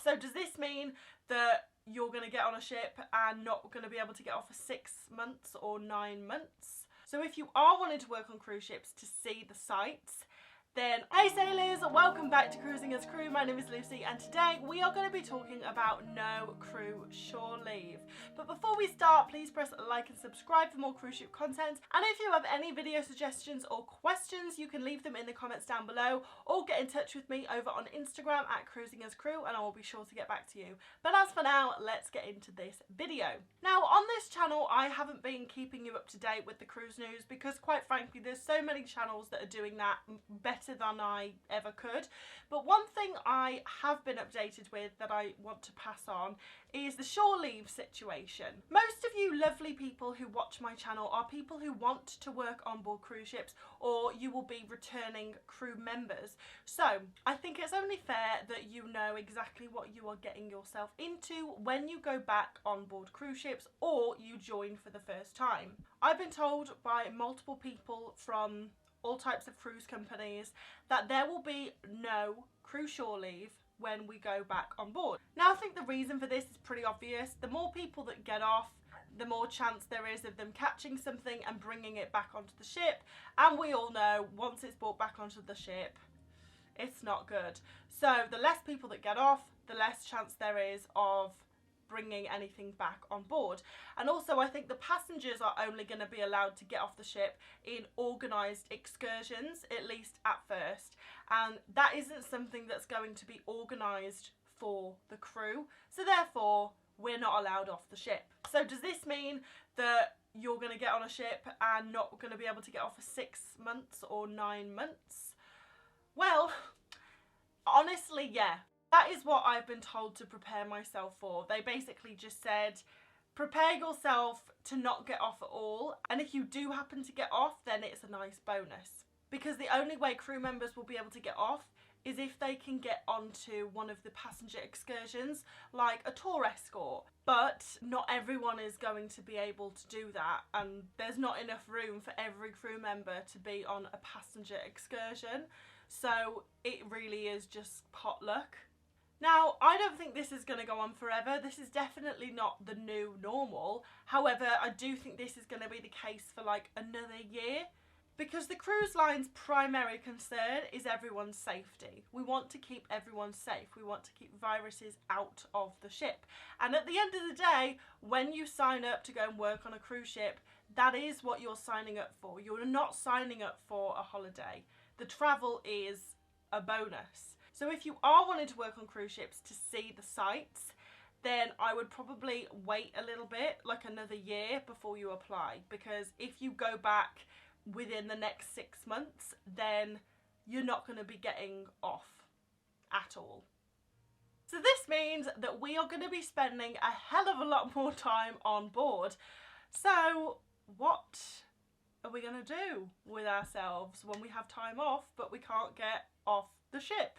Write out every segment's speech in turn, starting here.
So does this mean that you're going to get on a ship and not going to be able to get off for 6 months or 9 months? So if you are wanting to work on cruise ships to see the sights, then hey sailors, welcome back to Cruising as Crew. My name is Lucy and today we are going to be talking about no crew shore leave. But before we start, please press like and subscribe for more cruise ship content, and if you have any video suggestions or questions you can leave them in the comments down below or get in touch with me over on Instagram at Cruising as Crew and I will be sure to get back to you. But as for now, let's get into this video. Now on this channel I haven't been keeping you up to date with the cruise news because quite frankly there's so many channels that are doing that better than I ever could. But one thing I have been updated with that I want to pass on is the shore leave situation. Most of you lovely people who watch my channel are people who want to work on board cruise ships, or you will be returning crew members. So I think it's only fair that you know exactly what you are getting yourself into when you go back on board cruise ships or you join for the first time. I've been told by multiple people from all types of cruise companies that there will be no crew shore leave when we go back on board. Now I think the reason for this is pretty obvious. The more people that get off, the more chance there is of them catching something and bringing it back onto the ship, and we all know once it's brought back onto the ship it's not good. So the less people that get off, the less chance there is of bringing anything back on board. And also I think the passengers are only going to be allowed to get off the ship in organised excursions, at least at first, and that isn't something that's going to be organised for the crew, so therefore we're not allowed off the ship. So does this mean that you're going to get on a ship and not going to be able to get off for 6 months or 9 months? Well, honestly, yeah. That is what I've been told to prepare myself for. They basically just said, prepare yourself to not get off at all, and if you do happen to get off, then it's a nice bonus. Because the only way crew members will be able to get off is if they can get onto one of the passenger excursions, like a tour escort. But not everyone is going to be able to do that, and there's not enough room for every crew member to be on a passenger excursion. So it really is just potluck. Now, I don't think this is going to go on forever. This is definitely not the new normal. However, I do think this is going to be the case for like another year, because the cruise line's primary concern is everyone's safety. We want to keep everyone safe. We want to keep viruses out of the ship. And at the end of the day, when you sign up to go and work on a cruise ship, that is what you're signing up for. You're not signing up for a holiday. The travel is a bonus. So if you are wanting to work on cruise ships to see the sights, then I would probably wait a little bit, like another year, before you apply. Because if you go back within the next 6 months, then you're not going to be getting off at all. So this means that we are going to be spending a hell of a lot more time on board. So what are we going to do with ourselves when we have time off but we can't get off the ship?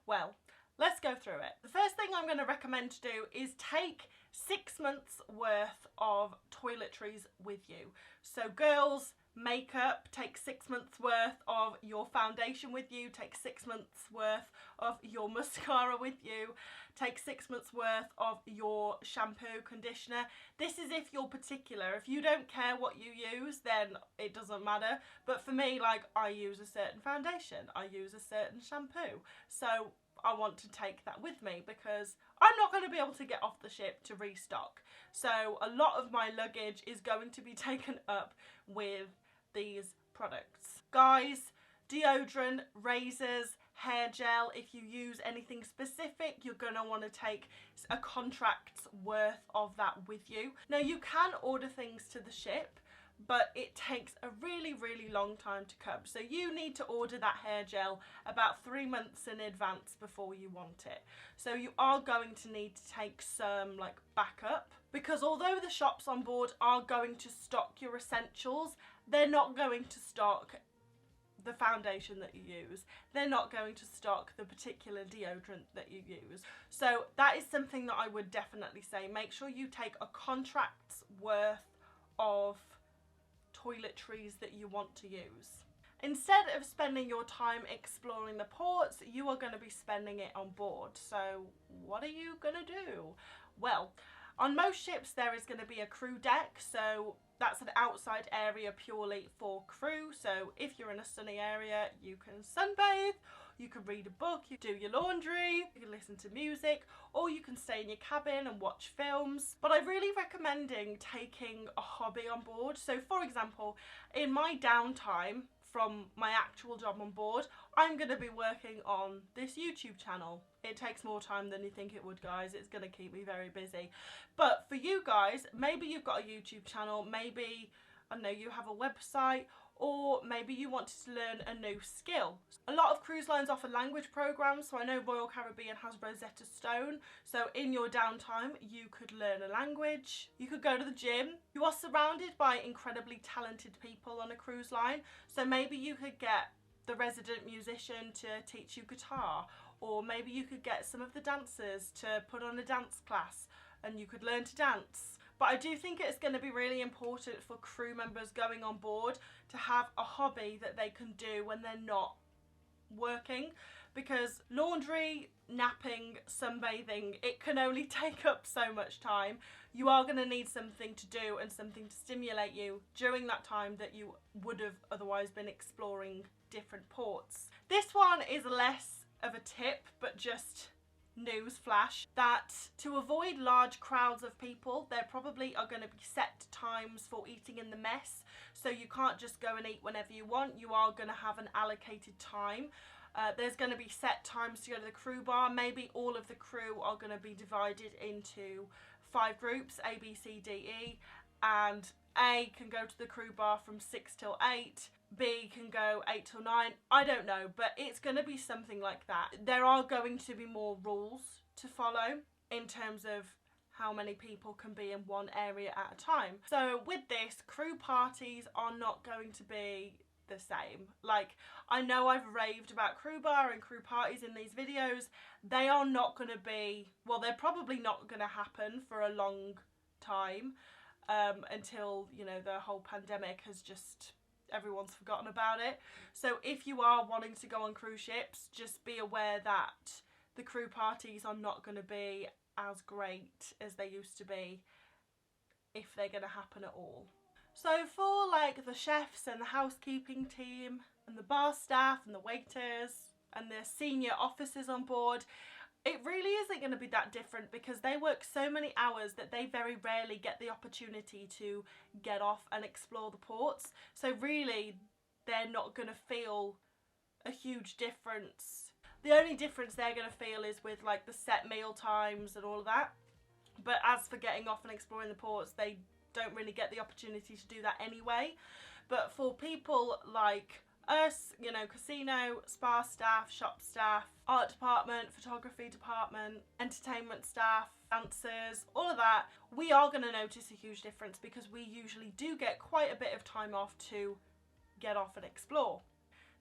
Well, let's go through it. The first thing I'm going to recommend to do is take 6 months worth of toiletries with you. So girls, makeup, take 6 months worth of your foundation with you, take 6 months worth of your mascara with you, take 6 months worth of your shampoo, conditioner. This is if you're particular. If you don't care what you use, then it doesn't matter. But for me, like, I use a certain foundation, I use a certain shampoo. So I want to take that with me because I'm not going to be able to get off the ship to restock. So a lot of my luggage is going to be taken up with these products. Guys, deodorant, razors, hair gel. If you use anything specific, you're going to want to take a contract's worth of that with you. Now you can order things to the ship, but it takes a really long time to come. So you need to order that hair gel about 3 months in advance before you want it. So you are going to need to take some like backup, because although the shops on board are going to stock your essentials, they're not going to stock the foundation that you use. They're not going to stock the particular deodorant that you use. So that is something that I would definitely say. Make sure you take a contract's worth of toiletries that you want to use. Instead of spending your time exploring the ports, you are going to be spending it on board. So what are you going to do? Well, on most ships there is going to be a crew deck, so that's an outside area purely for crew. So if you're in a sunny area, you can sunbathe, you can read a book, you do your laundry, you can listen to music, or you can stay in your cabin and watch films. But I'm really recommending taking a hobby on board. So for example, in my downtime from my actual job on board, I'm going to be working on this YouTube channel. It takes more time than you think it would, guys. It's going to keep me very busy. But for you guys, maybe you've got a YouTube channel, maybe, I don't know, you have a website, or maybe you wanted to learn a new skill. A lot of cruise lines offer language programs, so I know Royal Caribbean has Rosetta Stone, so in your downtime you could learn a language, you could go to the gym. You are surrounded by incredibly talented people on a cruise line, so maybe you could get the resident musician to teach you guitar, or maybe you could get some of the dancers to put on a dance class and you could learn to dance. But I do think it's going to be really important for crew members going on board to have a hobby that they can do when they're not working, because laundry, napping, sunbathing, it can only take up so much time. You are going to need something to do and something to stimulate you during that time that you would have otherwise been exploring different ports. This one is less of a tip, but just news flash, that to avoid large crowds of people, there probably are going to be set times for eating in the mess, so you can't just go and eat whenever you want. You are going to have an allocated time. There's going to be set times to go to the crew bar. Maybe all of the crew are going to be divided into 5 groups, A, B, C, D, E, and A can go to the crew bar from 6 till 8, B can go 8 till 9, I don't know, but it's going to be something like that. There are going to be more rules to follow in terms of how many people can be in one area at a time. So with this, crew parties are not going to be the same. Like, I know I've raved about crew bar and crew parties in these videos. They are not going to be, well, they're probably not going to happen for a long time, until, you know, the whole pandemic has just, everyone's forgotten about it. So if you are wanting to go on cruise ships, just be aware that the crew parties are not going to be as great as they used to be, if they're going to happen at all. So for like the chefs and the housekeeping team and the bar staff and the waiters and the senior officers on board, it really isn't going to be that different, because they work so many hours that they very rarely get the opportunity to get off and explore the ports. So really, they're not going to feel a huge difference. The only difference they're going to feel is with like the set meal times and all of that. But as for getting off and exploring the ports, they don't really get the opportunity to do that anyway. But for people like us, you know, casino, spa staff, shop staff, art department, photography department, entertainment staff, dancers, all of that, we are going to notice a huge difference, because we usually do get quite a bit of time off to get off and explore.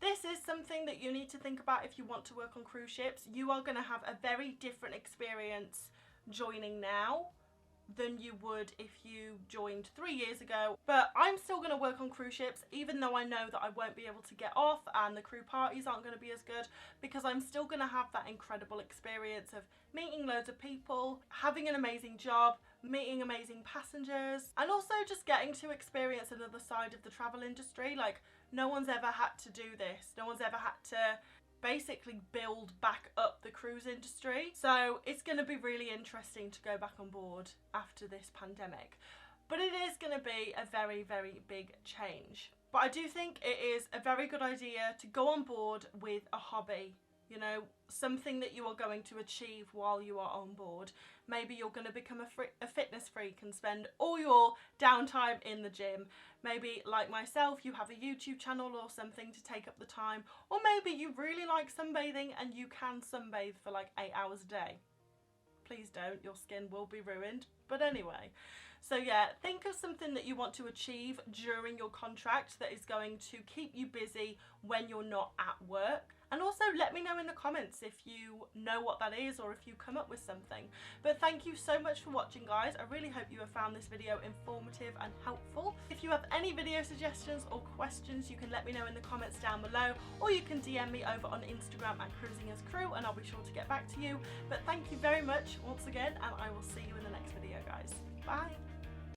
This is something that you need to think about if you want to work on cruise ships. You are going to have a very different experience joining now than you would if you joined 3 years ago. But I'm still going to work on cruise ships, even though I know that I won't be able to get off and the crew parties aren't going to be as good, because I'm still going to have that incredible experience of meeting loads of people, having an amazing job, meeting amazing passengers, and also just getting to experience another side of the travel industry. Like, no one's ever had to do this. No one's ever had to basically build back up the cruise industry. So it's going to be really interesting to go back on board after this pandemic. But it is going to be a very, very big change. But I do think it is a very good idea to go on board with a hobby. You know, something that you are going to achieve while you are on board. Maybe you're going to become a fitness freak and spend all your downtime in the gym. Maybe, like myself, you have a YouTube channel or something to take up the time. Or maybe you really like sunbathing and you can sunbathe for like 8 hours a day. Please don't, your skin will be ruined. But anyway, so yeah, think of something that you want to achieve during your contract that is going to keep you busy when you're not at work. And also let me know in the comments if you know what that is or if you come up with something. But thank you so much for watching, guys. I really hope you have found this video informative and helpful. If you have any video suggestions or questions, you can let me know in the comments down below, or you can DM me over on Instagram at cruisingascrew and I'll be sure to get back to you. But thank you very much once again, and I will see you in the next video, guys. Bye.